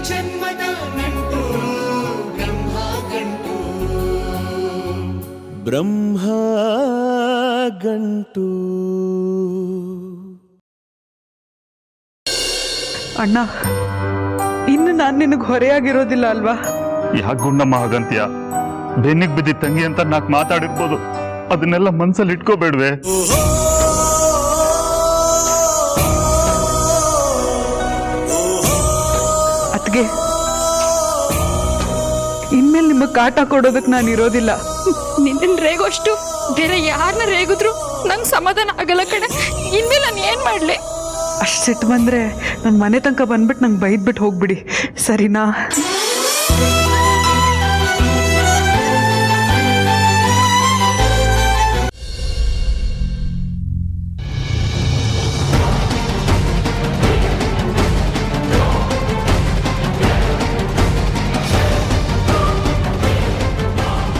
ಜನ್ಮದ ನಂಟು ಬ್ರಹ್ಮ ಗಂಟು ಬ್ರಹ್ಮ ಗಂಟು. ಅಣ್ಣ, ಇನ್ನು ನಾನು ನಿನಗೆ ಹೊರೆಯಾಗಿರೋದಿಲ್ಲ ಅಲ್ವಾ? ಯಾಕೆ ಗುಂಡಮ್ಮ ಹಾಗಂತೀಯ? ಬೆನ್ನಿಗೆ ಬಿದ್ದಿ ತಂಗಿ ಅಂತ ನಾಕ್ ಮಾತಾಡಿರ್ಬೋದು, ಅದನ್ನೆಲ್ಲ ಮನ್ಸಲ್ಲಿ ಇಟ್ಕೋಬೇಡ್ವೆ? ಅತ್ಗೆ, ಇನ್ಮೇಲೆ ನಿಮಗೆ ಕಾಟ ಕೊಡೋದಕ್ಕೆ ನಾನು ಇರೋದಿಲ್ಲ. ನಿನ್ನ ರೇಗೋಷ್ಟು ಬೇರೆ ಯಾರನ್ನ ರೇಗಿದ್ರು ನಂಗೆ ಸಮಾಧಾನ ಆಗಲ್ಲ ಕಣೆ. ಇನ್ಮೇಲೆ ನಾನು ಏನು ಮಾಡಲಿ? ಅಷ್ಟು ಸಿಟ್ಟು ಬಂದರೆ ನನ್ನ ಮನೆ ತನಕ ಬಂದ್ಬಿಟ್ಟು ನಂಗೆ ಬೈದ್ಬಿಟ್ಟು ಹೋಗ್ಬಿಡಿ, ಸರಿನಾ?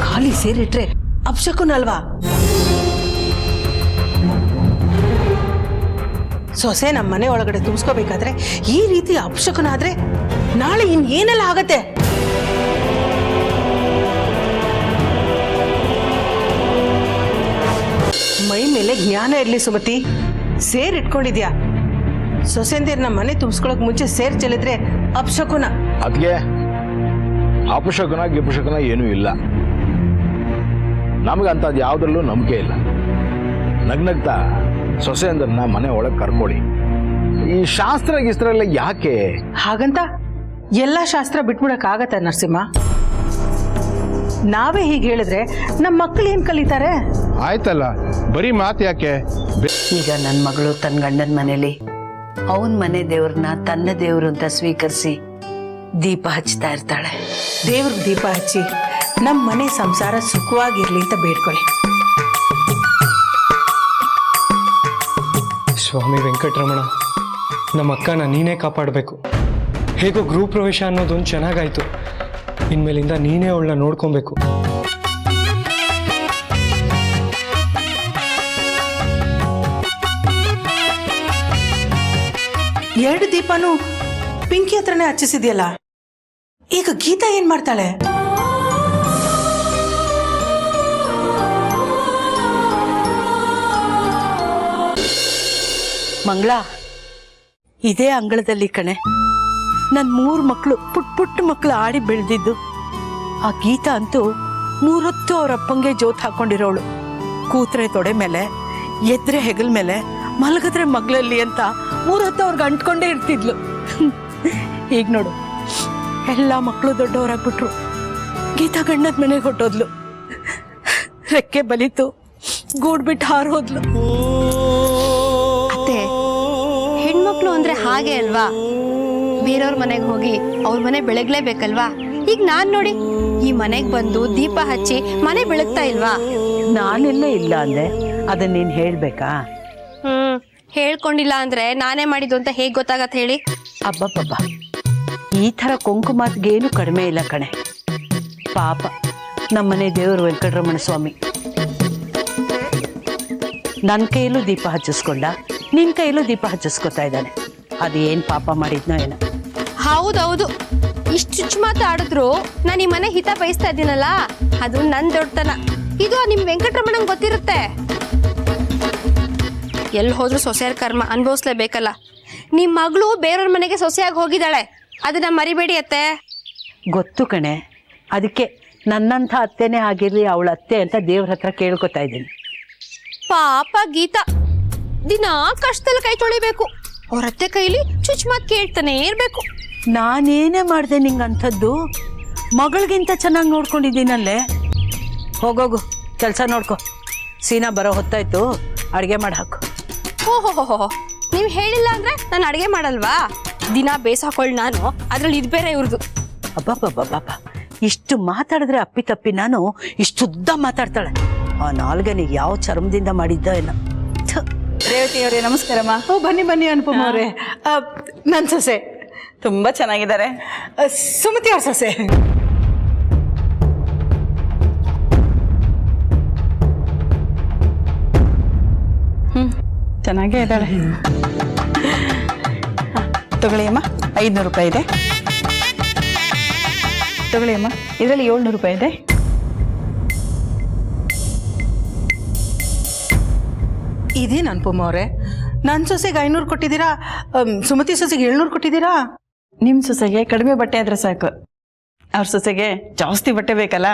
ಖಾಲಿ ಸೇರಿಟ್ರೆ ಅಪ್ಶಕುನ ಅಲ್ವಾ? ಸೊಸೆ ನಮ್ಮ ಮನೆ ಒಳಗಡೆ ತುಂಬಿಸ್ಕೋಬೇಕಾದ್ರೆ ಈ ರೀತಿ ಅಪಶಕುನ ಆದ್ರೆ ನಾಳೆ ಇನ್ನೇನೆಲ್ಲ ಆಗತ್ತೆ? ಮೈ ಮೇಲೆ ಜ್ಞಾನ ಇರ್ಲಿ ಸುಮತಿ. ಸೇರ್ ಇಟ್ಕೊಂಡಿದ್ಯಾ? ಸೊಸೆಂದಿರ್ ನಮ್ಮ ಮನೆ ತುಂಬಿಸ್ಕೊಳಕ್ ಮುಂಚೆ ಸೇರ್ ಚೆಲ್ಲಿದ್ರೆ ಅಪಶಕುನ. ಅದ್ಗೆ ಅಪಶಕುನ ಗಿಪಶಕುನ ಏನೂ ಇಲ್ಲ. ನಮಗಂತದ್ದು ಯಾವುದ್ರಲ್ಲೂ ನಂಬಿಕೆ ಇಲ್ಲ. ನಗ್ನಗ್ತಾ ಸೊಸೆಂದ್ರನ್ನ ಮನೆ ಒಳಗೆ ಕರ್ಕೊಳ್ಳಿ. ಈ ಶಾಸ್ತ್ರ ಗಿಸ್ತ್ರ ಎಲ್ಲ ಯಾಕೆ? ಹಾಗಂತ ಎಲ್ಲಾ ಶಾಸ್ತ್ರ ಬಿಟ್ಬಿಡಕ್ ಆಗತ್ತ ನರಸಿಂಹ? ನಾವೇ ಹೀಗೆ ಹೇಳಿದ್ರೆ ನಮ್ಮ ಮಕ್ಕಳು ಏನ್ ಕಲಿತಾರೆ? ಆಯ್ತಲ್ಲ, ಬರೀ ಮಾತು ಯಾಕೆ? ಈಗ ನನ್ನ ಮಗಳು ತನ್ನ ಗಂಡನ ಮನೇಲಿ ಅವನ ಮನೆ ದೇವ್ರನ್ನ ತನ್ನ ದೇವ್ರು ಅಂತ ಸ್ವೀಕರಿಸಿ ದೀಪ ಹಚ್ತಾ ಇರ್ತಾಳೆ. ದೇವ್ರಿಗೆ ದೀಪ ಹಚ್ಚಿ ನಮ್ಮ ಮನೆ ಸಂಸಾರ ಸುಖವಾಗಿರ್ಲಿ ಅಂತ ಬೇಡ್ಕೊಳ್ಳಿ. ಸ್ವಾಮಿ ವೆಂಕಟರಮಣ, ನಮ್ಮ ಅಕ್ಕನ ನೀನೇ ಕಾಪಾಡಬೇಕು. ಹೇಗೋ ಗೃಹ ಪ್ರವೇಶ ಅನ್ನೋದೊಂದು ಚೆನ್ನಾಗಾಯ್ತು. ಇನ್ಮೇಲಿಂದ ನೀನೇ ಅವಳನ್ನ ನೋಡ್ಕೊಬೇಕು. ಎರಡು ದೀಪನೂ ಪಿಂಕಿ ಹತ್ರನೇ ಹಚ್ಚಿಸಿದ್ಯಲ್ಲ, ಈಗ ಗೀತಾ ಏನ್ ಮಾಡ್ತಾಳೆ? ಮಂಗಳ, ಇದೇ ಅಂಗಳದಲ್ಲಿ ಕಣೆ ನನ್ನ 3 ಮಕ್ಕಳು, ಪುಟ್ಟ ಮಕ್ಕಳು ಆಡಿ ಬೆಳೆದಿದ್ದು. ಆ ಗೀತಾ ಅಂತೂ 3 ಹೊತ್ತು ಅವ್ರ ಅಪ್ಪಂಗೆ ಜೋತ್ ಹಾಕೊಂಡಿರೋಳು. ಕೂತ್ರೆ ತೊಡೆ ಮೇಲೆ, ಎದ್ರೆ ಹೆಗಲ್ ಮೇಲೆ, ಮಲಗಿದ್ರೆ ಮಗ್ಳಲ್ಲಿ ಅಂತ 3 ಹೊತ್ತು ಅವ್ರಿಗೆ ಅಂಟ್ಕೊಂಡೇ ಇರ್ತಿದ್ಲು. ಈಗ ನೋಡು, ಎಲ್ಲ ಮಕ್ಕಳು ದೊಡ್ಡವರಾಗ್ಬಿಟ್ರು. ಗೀತಾ ಗಂಡನ ಮನೆಗೆ ಹೊಟ್ಟೋದ್ಲು. ರೆಕ್ಕೆ ಬಲಿತು, ಗೂಡ್ಬಿಟ್ಟು ಹಾರೋದ್ಲು. ಅತ್ತೆ, ಹೆಣ್ಮಕ್ಳು ಅಂದ್ರೆ ಹಾಗೆ ಅಲ್ವಾ? ಬೇರೆಯವ್ರ ಮನೆಗೆ ಹೋಗಿ ಅವ್ರ ಮನೆ ಬೆಳಗ್ಲೇಬೇಕಲ್ವಾ? ಈಗ ನಾನ್ ನೋಡಿ ಈ ಮನೆಗೆ ಬಂದು ದೀಪ ಹಚ್ಚಿ ಮನೆ ಬೆಳಗ್ತಾ ಇಲ್ವಾ? ನಾನೆಲ್ಲ ಇಲ್ಲ ಅಂದೆ, ಅದನ್ನ ನೀನ್ ಹೇಳ್ಬೇಕಾ? ಹೇಳ್ಕೊಂಡಿಲ್ಲ ಅಂದ್ರೆ ನಾನೇ ಮಾಡಿದ್ದು ಅಂತ ಹೇಗ್ ಗೊತ್ತಾಗತ್ತೆ ಹೇಳಿ? ಅಬ್ಬಬ್ಬಬ್ಬ, ಈ ಥರ ಕುಂಕುಮಾತ್ಗೇನು ಕಡಿಮೆ ಇಲ್ಲ ಕಣೆ. ಪಾಪ ನಮ್ಮನೆ ದೇವರು ವೆಂಕಟರಮಣ ಸ್ವಾಮಿ ನನ್ನ ಕೈಯಲ್ಲೂ ದೀಪ ಹಚ್ಚಿಸ್ಕೊಂಡ, ನಿನ್ ಕೈಯಲ್ಲೂ ದೀಪ ಹಚ್ಚಿಸ್ಕೊತಾ ಇದ್ದಾನೆ. ಅದು ಏನ್ ಪಾಪ ಮಾಡಿದ್ನೋ ಏನೋ. ಹೌದೌದು, ಇಷ್ಟು ಚುಚ್ಚು ಮಾತಾಡಿದ್ರು ನಾನು ಈ ಮನೆ ಹಿತ ಬಯಸ್ತಾ ಇದ್ದೀನಲ್ಲ, ಅದು ನನ್ ದೊಡ್ಡತನ. ಇದು ನಿಮ್ ವೆಂಕಟರಮಣಂಗ್ ಗೊತ್ತಿರುತ್ತೆ. ಎಲ್ಲಿ ಹೋದ್ರು ಸೊಸೆಯರ್ ಕರ್ಮ ಅನುಭವಿಸ್ಲೇಬೇಕಲ್ಲ. ನಿಮ್ ಮಗಳು ಬೇರೆಯವ್ರ ಮನೆಗೆ ಸೊಸೆಯಾಗಿ ಹೋಗಿದ್ದಾಳೆ, ಅದನ್ನ ಮರಿಬೇಡಿ ಅತ್ತೆ. ಗೊತ್ತು ಕಣೆ, ಅದಕ್ಕೆ ನನ್ನಂಥ ಅತ್ತೆನೇ ಆಗಿರ್ಲಿ ಅವಳ ಅತ್ತೆ ಅಂತ ದೇವ್ರ ಹತ್ರ ಕೇಳ್ಕೊತಾ ಇದ್ದೀನಿ. ಪಾಪ ಗೀತಾ ದಿನ ಕಷ್ಟದಲ್ಲಿ ಕೈ ತೊಳಿಬೇಕು, ಅವ್ರ ಅತ್ತೆ ಕೈಲಿ ಚುಚ್ಚು ಮಾತು ಕೇಳ್ತಾನೆ ಇರ್ಬೇಕು. ನಾನೇನೇ ಮಾಡಿದೆ ನಿಂಗಂಥದ್ದು? ಮಗಳಿಗಿಂತ ಚೆನ್ನಾಗಿ ನೋಡ್ಕೊಂಡಿದ್ದೀನಲ್ಲೇ. ಹೋಗೋಗು, ಕೆಲಸ ನೋಡ್ಕೊ. ಸೀನಾ ಬರೋ ಹೊತ್ತಾಯ್ತು, ಅಡುಗೆ ಮಾಡಿ ಹಾಕು. ಓಹೋ, ನೀವು ಹೇಳಿಲ್ಲ ಅಂದ್ರೆ ನಾನು ಅಡುಗೆ ಮಾಡಲ್ವಾ? ದಿನ ಬೇಸಾಕೊಳ್ಳಿ ನಾನು, ಅದ್ರಲ್ಲಿ ಇದು ಬೇರೆ ಇವ್ರದ್ದು. ಅಬ್ಬಬ್ಬಬ್ಬಬ್ಬ, ಇಷ್ಟು ಮಾತಾಡಿದ್ರೆ ಅಪ್ಪಿ ತಪ್ಪಿ ನಾನು ಇಷ್ಟುದ್ದ ಮಾತಾಡ್ತಾಳೆ. ಆ ನಾಲ್ಗನಿಗೆ ಯಾವ ಚರ್ಮದಿಂದ ಮಾಡಿದ್ದ ಏನೋ. ರೇವತಿಯವರೇ ನಮಸ್ಕಾರಮ್ಮ. ಬನ್ನಿ ಬನ್ನಿ ಅನುಪಮ ಅವರೇ, ನನ್ನ ಸೊಸೆ ತುಂಬಾ ಚೆನ್ನಾಗಿದ್ದಾರೆ. ಸುಮತಿ ಅವ್ರ ಸೊಸೆ. ಚೆನ್ನಾಗೇ ಇದ್ದಾಳೆ. ತಗೊಳ್ಳಿ ಅಮ್ಮ, 500 ರೂಪಾಯಿ ಇದೆ. ತಗೊಳ್ಳಿ ಅಮ್ಮ, ಇದರಲ್ಲಿ 700 ರೂಪಾಯಿ ಇದೆ. ಇದೇನು ಅನುಪಮ ಅವರೇ, ನನ್ನ ಸೊಸೆಗೆ 500 ಕೊಟ್ಟಿದ್ದೀರಾ, ಸುಮತಿ ಸೊಸೆಗೆ 700 ಕೊಟ್ಟಿದ್ದೀರಾ? ನಿಮ್ಮ ಸೊಸೆಗೆ ಕಡಿಮೆ ಬಟ್ಟೆ ಆದ್ರೆ ಸಾಕು, ಅವ್ರ ಸೊಸೆಗೆ ಜಾಸ್ತಿ ಬಟ್ಟೆ ಬೇಕಲ್ಲ.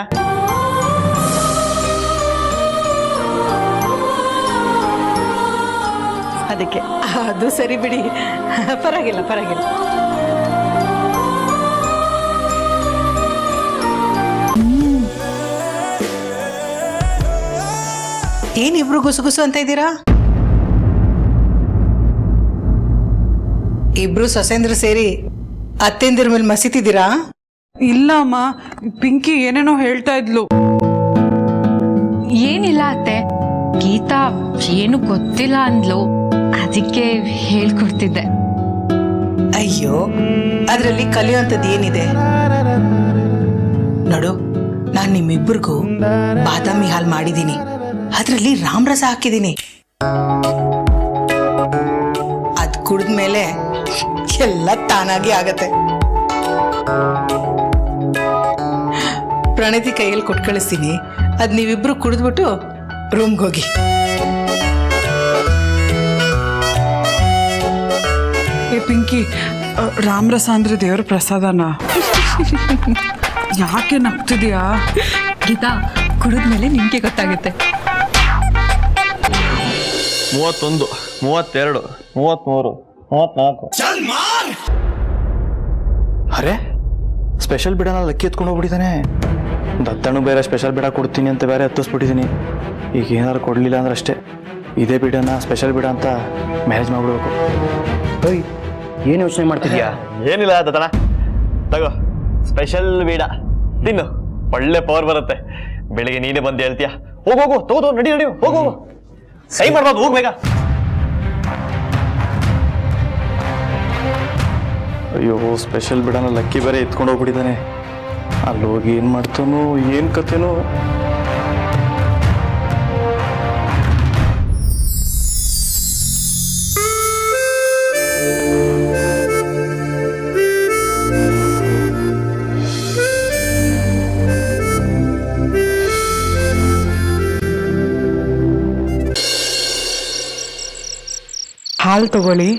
ಅದಕ್ಕೆ. ಅದು ಸರಿ ಬಿಡಿ, ಪರವಾಗಿಲ್ಲ ಪರವಾಗಿಲ್ಲ. ಏನಿಬ್ರು ಗುಸುಗುಸು ಅಂತ ಇದ್ದೀರಾ? ಇಬ್ರು ಸೊಸೆಂದ್ರು ಸೇರಿ ಅತ್ತೆಂದಿರ ಮೇಲೆ ಮಸೀತಿದ್ದೀರಾ? ಇಲ್ಲ ಅಮ್ಮ, ಪಿಂಕಿ ಏನೇನೋ ಹೇಳ್ತಾ ಇದ್ಲು. ಏನಿಲ್ಲ ಅತ್ತೆ, ಗೀತಾ ಏನು ಗೊತ್ತಿಲ್ಲ ಅಂದ್ಲು, ಅದಕ್ಕೆ ಹೇಳ್ಕೊಡ್ತಿದ್ದೆ. ಅಯ್ಯೋ, ಅದರಲ್ಲಿ ಕಲಿಯುವಂಥದ್ದು ಏನಿದೆ ನೋಡು. ನಾನು ನಿಮ್ಮಿಬ್ಬರಿಗೂ ಬಾದಾಮಿ ಹಾಲು ಮಾಡಿದ್ದೀನಿ, ಅದರಲ್ಲಿ ರಾಮರಸ ಹಾಕಿದ್ದೀನಿ. ಅದು ಕುಡಿದ್ಮೇಲೆ ಎಲ್ಲ ತಾನಾಗಿ ಆಗತ್ತೆ. ಪ್ರಣತಿ ಕೈಯಲ್ಲಿ ಕೊಟ್ಟು ಕಳಿಸ್ತೀನಿ, ಅದು ನೀವಿಬ್ರು ಕುಡಿದ್ಬಿಟ್ಟು ರೂಮ್ಗೆ ಹೋಗಿ. ಏ ಪಿಂಕಿ, ರಾಮರಸ ಅಂದ್ರೆ ದೇವರ ಪ್ರಸಾದನ. ಯಾಕೆ ನಗ್ತಿದ್ಯಾ? ಗೀತಾ, ಕುಡಿದ್ಮೇಲೆ ನಿಮ್ಗೆ ಗೊತ್ತಾಗುತ್ತೆ. 31, 32, 33, 34. ಅರೆ, ಸ್ಪೆಷಲ್ ಬಿಡನ ಲಕ್ಕಿ ಎತ್ಕೊಂಡು ಹೋಗ್ಬಿಟ್ಟಿದ್ದಾನೆ. ದತ್ತಣ್ಣು ಬೇರೆ ಸ್ಪೆಷಲ್ ಬಿಡ ಕೊಡ್ತೀನಿ ಅಂತ ಬೇರೆ ಹತ್ತಿಸ್ಬಿಟ್ಟಿದ್ದೀನಿ. ಈಗ ಏನಾದ್ರು ಕೊಡಲಿಲ್ಲ ಅಂದ್ರೆ ಅಷ್ಟೇ, ಇದೇ ಬಿಡನ ಸ್ಪೆಷಲ್ ಬಿಡ ಅಂತ ಮ್ಯಾನೇಜ್ ಮಾಡ್ಬಿಡ್ಬೇಕು. ಓಯ್, ಏನು ಯೋಚನೆ ಮಾಡ್ತಿದ್ಯಾ? ಏನಿಲ್ಲ ದತ್ತಣ್ಣ, ತಗೋ ಸ್ಪೆಷಲ್ ಬೀಡ ತಿನ್ನು, ಒಳ್ಳೆ ಪವರ್ ಬರುತ್ತೆ. ಬೆಳಿಗ್ಗೆ ನೀನೇ ಬಂದು ಹೇಳ್ತೀಯ. ಹೋಗೋಗು, ತಗೋ ನಡಿ ನಡಿ, ಹೋಗು, ಸೈ ಮಾಡ್ಬಾರ್ದು, ಹೋಗ್ ಬೇಗ. ಅಯ್ಯೋ, ಸ್ಪೆಷಲ್ ಬಿಡನ ಲಕ್ಕಿ ಬೇರೆ ಎತ್ಕೊಂಡು ಹೋಗ್ಬಿಟ್ಟಿದ್ದಾನೆ. ಅಲ್ಲಿ ಹೋಗಿ ಏನು ಮಾಡ್ತಾನೋ ಏನು ಕತೆನೋ. ಹಾಲು ತಗೊಳ್ಳಿ.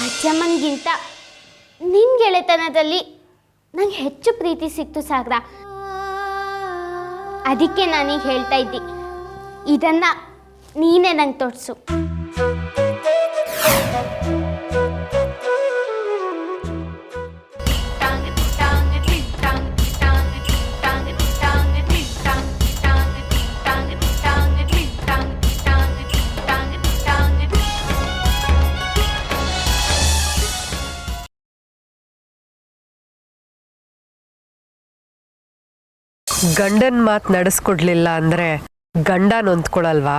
ಅಜ್ಜಮ್ಮನಿಗಿಂತ ನಿನ್ನ ಗೆಳೆತನದಲ್ಲಿ ನಂಗೆ ಹೆಚ್ಚು ಪ್ರೀತಿ ಸಿಕ್ತು ಸಾಗರ. ಅದಕ್ಕೆ ನಾನೀಗ ಹೇಳ್ತಾ ಇದ್ದಿ, ಇದನ್ನ ನೀನೇ ನಂಗೆ ತೋರಿಸು. ಗಂಡನ್ ಮಾತು ನಡೆಸ್ಕೊಡ್ಲಿಲ್ಲ ಅಂದ್ರೆ ಗಂಡ ನೊಂದ್ಕೊಳಲ್ವಾ?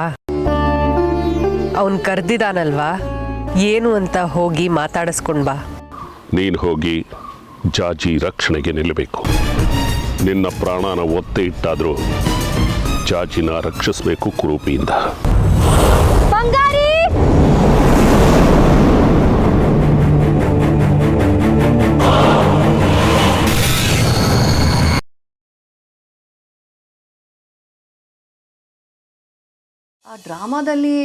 ಅವನ್ ಕರ್ದಿದಾನಲ್ವಾ, ಏನು ಅಂತ ಹೋಗಿ ಮಾತಾಡಿಸ್ಕೊಂಡ್ ಬಾ. ನೀನು ಹೋಗಿ ಜಾಜಿ ರಕ್ಷಣೆಗೆ ನಿಲ್ಲಬೇಕು. ನಿನ್ನ ಪ್ರಾಣನ ಒತ್ತೆ ಇಟ್ಟಾದ್ರೂ ಜಾಜಿನ ರಕ್ಷಿಸಬೇಕು ಕುರೂಪಿಯಿಂದ. ಬಂಗಾರಿ, ಆ ಡ್ರಾಮಾದಲ್ಲಿ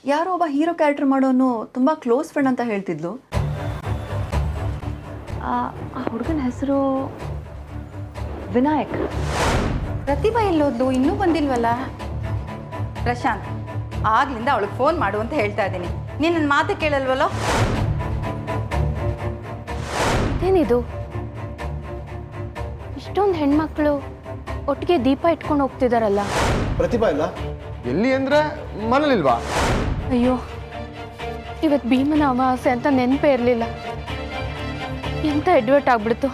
ಯಾರೋ ಒಬ್ಬ ಹೀರೋ ಕ್ಯಾರೆಕ್ಟರ್ ಮಾಡೋನು ತುಂಬ ಕ್ಲೋಸ್ ಫ್ರೆಂಡ್ ಅಂತ ಹೇಳ್ತಿದ್ಲು. ಆ ಹುಡುಗನ ಹೆಸರು ವಿನಾಯಕ್. ಪ್ರತಿಭಾ ಎಲ್ಲೋದ್ಲು, ಇನ್ನೂ ಬಂದಿಲ್ವಲ್ಲ? ಪ್ರಶಾಂತ್, ಆಗ್ಲಿಂದ ಅವಳಿಗೆ ಫೋನ್ ಮಾಡು ಅಂತ ಹೇಳ್ತಾ ಇದ್ದೀನಿ, ನೀನು ನನ್ನ ಮಾತು ಕೇಳಲ್ವಲ್ಲೋ? ಏನಿದು, ಇಷ್ಟೊಂದು ಹೆಣ್ಮಕ್ಳು ಒಟ್ಟಿಗೆ ದೀಪ ಇಟ್ಕೊಂಡು ಹೋಗ್ತಿದಾರಲ್ಲ? ಪ್ರತಿಭಾ ಇಲ್ಲ ಎಲ್ಲಿ ಅಂದ್ರೆ ಮನೇಲಿಲ್ವಾ? ಅಯ್ಯೋ, ಇವತ್ತು ಭೀಮನ ಅಮಾವಾಸ್ಯೆ ಅಂತ ನೆನಪೇ ಇರಲಿಲ್ಲ. ಎಂತ ಎಡ್ವರ್ಟ್ ಆಗ್ಬಿಡ್ತು.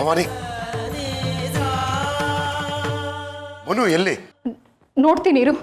ಅವನಿ ಮನು ಎಲ್ಲಿ? ನೋಡ್ತೀನಿ ಇರು.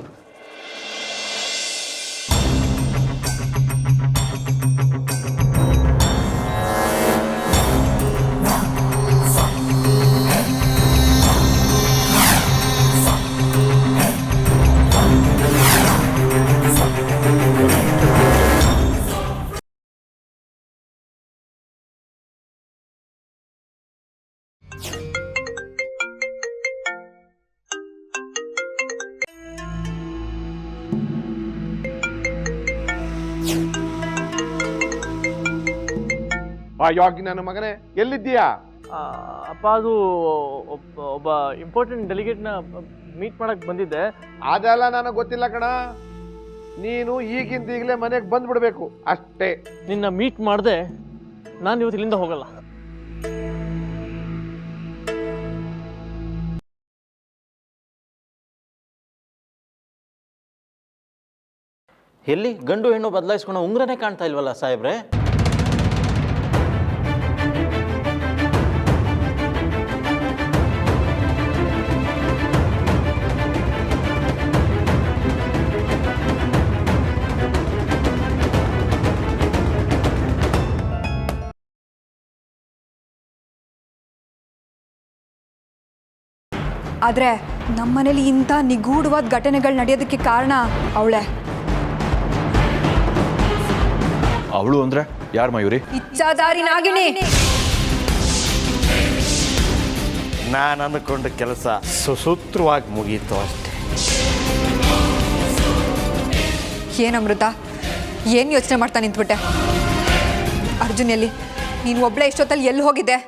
ಯೋಗಿ ನನ್ನ ಮಗನೇ ಎಲ್ಲಿದ್ದೀಯಾ? ಅಪ್ಪ ಅದು ಒಬ್ಬ ಇಂಪಾರ್ಟೆಂಟ್ ಡೆಲಿಗೇಟ್ನ ಮೀಟ್ ಮಾಡಕ್ ಬಂದಿದ್ದೆ. ಅದೆಲ್ಲ ನನಗೆ ಗೊತ್ತಿಲ್ಲ ಕಣ. ನೀನು ಈಗಿಂದ ಈಗಲೇ ಮನೆಗೆ ಬಂದ್ಬಿಡ್ಬೇಕು ಅಷ್ಟೇ. ನಿನ್ನ ಮೀಟ್ ಮಾಡದೆ ನಾನು ಇವತ್ತು ಇಲ್ಲಿಂದ ಹೋಗಲ್ಲ. ಎಲ್ಲಿ ಗಂಡು ಹೆಣ್ಣು ಬದಲಾಯಿಸ್ಕೊಂಡು ಉಂಗ್ರನೇ ಕಾಣ್ತಾ ಇಲ್ವಲ್ಲ ಸಾಹೇಬ್ರೆ? ಆದರೆ ನಮ್ಮನೇಲಿ ಇಂಥ ನಿಗೂಢವಾದ ಘಟನೆಗಳು ನಡೆಯೋದಕ್ಕೆ ಕಾರಣ ಅವಳೆ. ಅವಳು ಅಂದ್ರೆ ಯಾರು ಮಯೂರಿ? ಇಚ್ಛಾಧಾರಿ ನಾಗಿಣಿ. ನಾನು ಅಂದುಕೊಂಡ ಕೆಲಸ ಸುಸೂತ್ರವಾಗಿ ಮುಗೀತು ಅಷ್ಟೇ. ಏನು ಅಮೃತ, ಏನು ಯೋಚನೆ ಮಾಡ್ತಾ ನಿಂತ್ಬಿಟ್ಟೆ? ಅರ್ಜುನ್ ಎಲ್ಲಿ? ನೀನು ಒಬ್ಳೆ ಇಷ್ಟೊತ್ತಲ್ಲಿ ಎಲ್ಲಿ ಹೋಗಿದ್ದೆ?